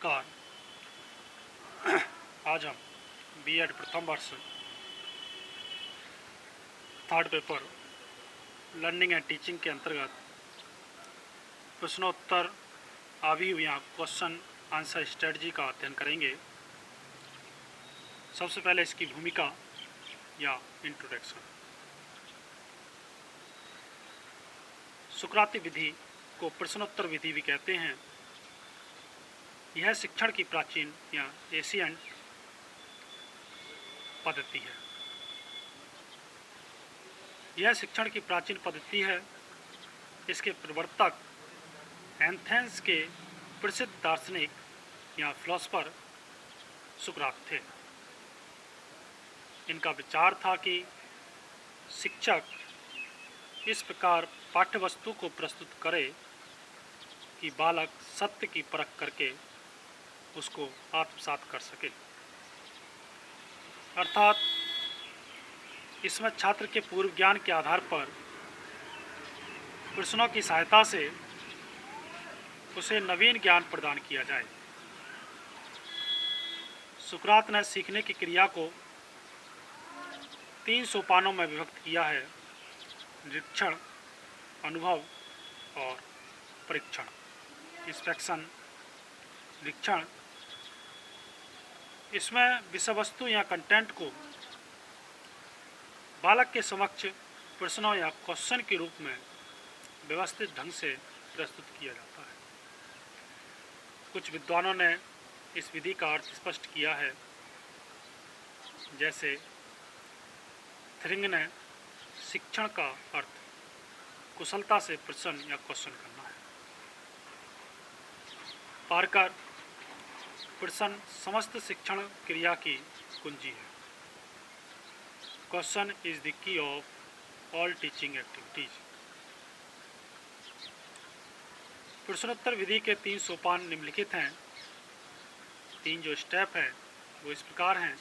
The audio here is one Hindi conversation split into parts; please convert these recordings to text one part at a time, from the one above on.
नमस्कार। आज हम बीएड प्रथम वर्ष third paper learning and teaching के अंतर्गत प्रश्नोत्तर अभिव्यक्ति या क्वेश्चन आंसर स्ट्रेटजी का अध्ययन करेंगे। सबसे पहले इसकी भूमिका या इंट्रोडक्शन। सुकराती विधि को प्रश्नोत्तर विधि भी कहते हैं। यह शिक्षण की प्राचीन या एशियंट पद्धति है। यह शिक्षण की प्राचीन पद्धति है। इसके प्रवर्तक एथेंस के प्रसिद्ध दार्शनिक या फिलोसोफर सुकरात थे। इनका विचार था कि शिक्षक इस प्रकार पाठ्यवस्तु को प्रस्तुत करे कि बालक सत्य की परख करके उसको आत्मसात कर सके। अर्थात इसमें छात्र के पूर्व ज्ञान के आधार पर प्रश्नों की सहायता से उसे नवीन ज्ञान प्रदान किया जाए। सुकरात ने सीखने की क्रिया को 3 सोपानों में विभक्त किया है: निरीक्षण, अनुभव और परीक्षण। इंस्पेक्शन, निरीक्षण, इसमें विषय वस्तु या कंटेंट को बालक के समक्ष प्रश्नों या क्वेश्चन के रूप में व्यवस्थित ढंग से प्रस्तुत किया जाता है। कुछ विद्वानों ने इस विधि का अर्थ स्पष्ट किया है। जैसे थ्रिंग ने शिक्षण का अर्थ कुशलता से प्रश्न या क्वेश्चन करना है। पार्कर, प्रश्न समस्त शिक्षण क्रिया की कुंजी है। Question is the key of all teaching activities. प्रश्नोत्तर विधि के 3 सोपान निम्नलिखित हैं। 3 जो स्टेप हैं वो इस प्रकार हैं: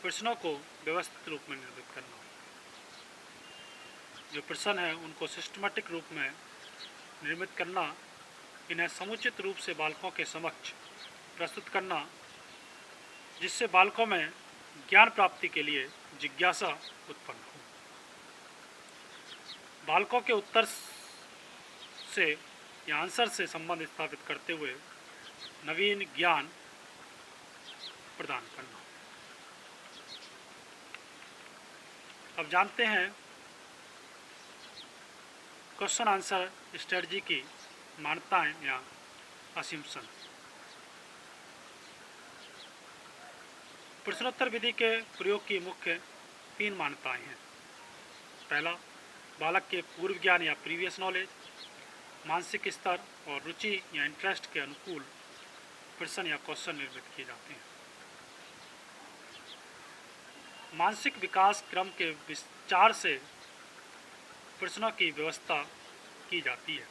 प्रश्नों को व्यवस्थित रूप में निर्मित करना, जो प्रश्न हैं उनको सिस्टमेटिक रूप में निर्मित करना, इन्हें समुचित रूप से बालकों के समक्ष प्रस्तुत करना, जिससे बालकों में ज्ञान प्राप्ति के लिए जिज्ञासा उत्पन्न हो। बालकों के उत्तर से या आंसर से संबंध स्थापित करते हुए नवीन ज्ञान प्रदान करना। अब जानते हैं क्वेश्चन आंसर स्ट्रेटजी की मान्यताएं या असम्पशन। प्रश्नोत्तर विधि के प्रयोग की मुख्य 3 मान्यताएं हैं। पहला, बालक के पूर्व ज्ञान या प्रीवियस नॉलेज, मानसिक स्तर और रुचि या इंटरेस्ट के अनुकूल प्रश्न या क्वेश्चन निर्मित किए जाते हैं। मानसिक विकास क्रम के विचार से प्रश्नों की व्यवस्था की जाती है।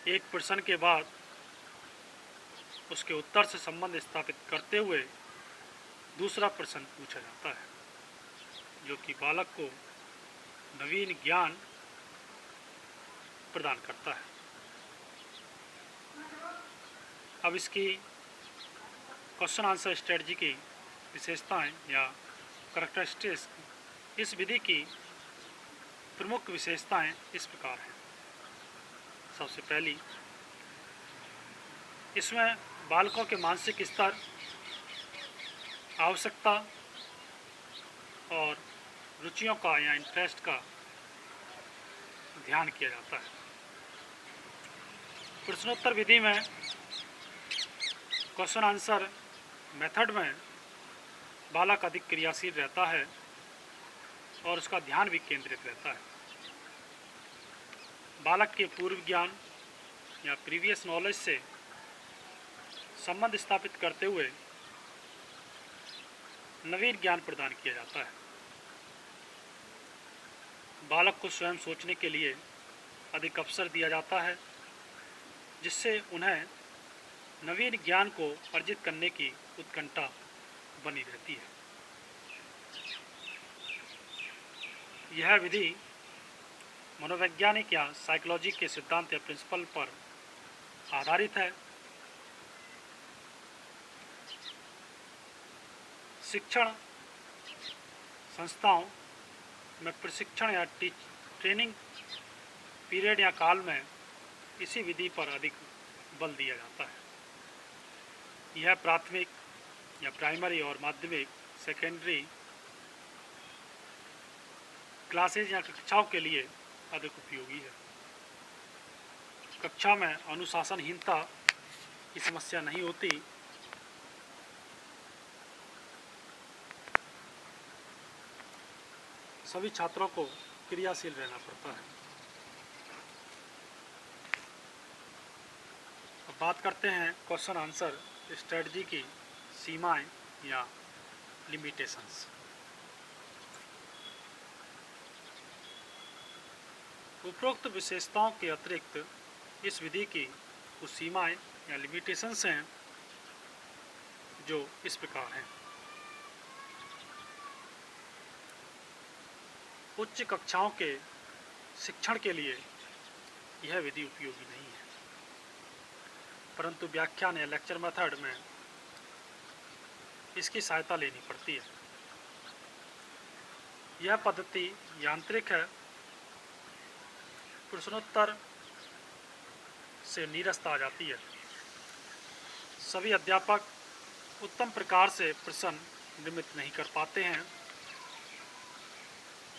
एक प्रश्न के बाद उसके उत्तर से संबंध स्थापित करते हुए दूसरा प्रश्न पूछा जाता है, जो कि बालक को नवीन ज्ञान प्रदान करता है। अब इसकी क्वेश्चन आंसर स्ट्रेटजी की विशेषताएं या कैरेक्टरिस्टिक्स। इस विधि की प्रमुख विशेषताएं इस प्रकार हैं। सबसे पहली, इसमें बालकों के मानसिक स्तर, आवश्यकता और रुचियों का या इंटरेस्ट का ध्यान किया जाता है। प्रश्नोत्तर विधि में क्वेश्चन आंसर मेथड में बालक अधिक क्रियाशील रहता है और उसका ध्यान भी केंद्रित रहता है। बालक के पूर्व ज्ञान या प्रीवियस नॉलेज से संबंध स्थापित करते हुए नवीन ज्ञान प्रदान किया जाता है। बालक को स्वयं सोचने के लिए अधिक अवसर दिया जाता है, जिससे उन्हें नवीन ज्ञान को अर्जित करने की उत्कंठा बनी रहती है। यह विधि मनोवैज्ञानिक या साइकोलॉजी के सिद्धांत या प्रिंसिपल पर आधारित है, शिक्षण संस्थाओं में प्रशिक्षण या ट्रेनिंग पीरियड या काल में इसी विधि पर अधिक बल दिया जाता है। यह प्राथमिक या प्राइमरी और माध्यमिक सेकेंडरी क्लासेज या कक्षाओं के लिए अधिक उपयोगी है। कक्षा में अनुशासनहीनता की समस्या नहीं होती। सभी छात्रों को क्रियाशील रहना पड़ता है। अब बात करते हैं क्वेश्चन आंसर स्ट्रेटजी की सीमाएं या लिमिटेशंस। उपरोक्त विशेषताओं के अतिरिक्त इस विधि की कुछ सीमाएं या लिमिटेशंस हैं जो इस प्रकार हैं। उच्च कक्षाओं के शिक्षण के लिए यह विधि उपयोगी नहीं है, परंतु व्याख्यान या लेक्चर मेथड में इसकी सहायता लेनी पड़ती है। यह पद्धति यांत्रिक है, प्रश्नोत्तर से नीरसता आ जाती है। सभी अध्यापक उत्तम प्रकार से प्रश्न निर्मित नहीं कर पाते हैं।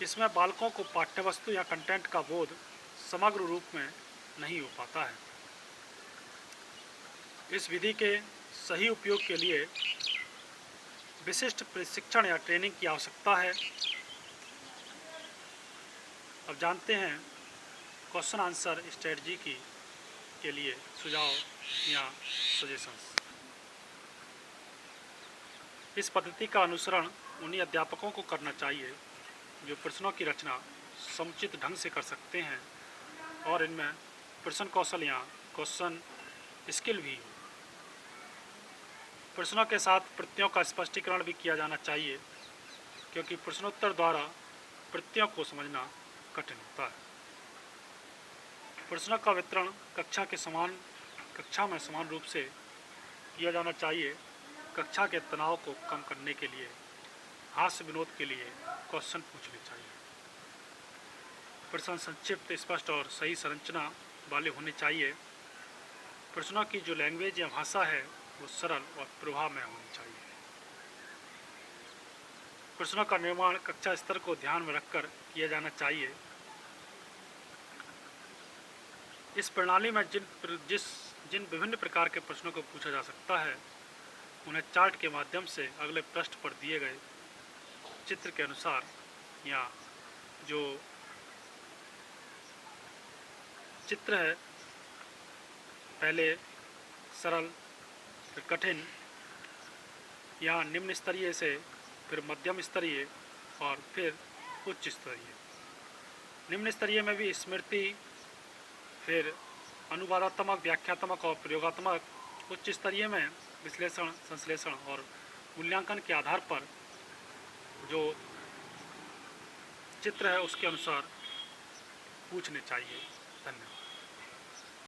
इसमें बालकों को पाठ्यवस्तु या कंटेंट का बोध समग्र रूप में नहीं हो पाता है। इस विधि के सही उपयोग के लिए विशिष्ट प्रशिक्षण या ट्रेनिंग की आवश्यकता है। अब जानते हैं क्वेश्चन आंसर स्ट्रेटजी के लिए सुझाव या सजेशंस। इस पद्धति का अनुसरण उन्हीं अध्यापकों को करना चाहिए जो प्रश्नों की रचना समुचित ढंग से कर सकते हैं और इनमें प्रश्न कौशल या क्वेश्चन स्किल भी हो। प्रश्नों के साथ प्रत्ययों का स्पष्टीकरण भी किया जाना चाहिए, क्योंकि प्रश्नोत्तर द्वारा प्रत्ययों को समझना कठिन होता है। प्रश्नों का वितरण कक्षा में समान रूप से किया जाना चाहिए। कक्षा के तनाव को कम करने के लिए हास्य विनोद के लिए क्वेश्चन पूछने चाहिए। प्रश्न संक्षिप्त, स्पष्ट और सही संरचना वाले होने चाहिए। प्रश्नों की जो लैंग्वेज या भाषा है वो सरल और प्रभाव में होनी चाहिए। प्रश्नों का निर्माण कक्षा स्तर को ध्यान में रखकर किया जाना चाहिए। इस प्रणाली में जिन विभिन्न प्रकार के प्रश्नों को पूछा जा सकता है उन्हें चार्ट के माध्यम से अगले पृष्ठ पर दिए गए चित्र के अनुसार या जो चित्र है पहले सरल, फिर कठिन या निम्न स्तरीय से, फिर मध्यम स्तरीय और फिर उच्च स्तरीय। निम्न स्तरीय में भी स्मृति, फिर अनुवादात्मक, व्याख्यात्मक और प्रयोगात्मक। उच्च स्तरीय में विश्लेषण, संश्लेषण और मूल्यांकन के आधार पर जो चित्र है उसके अनुसार पूछने चाहिए।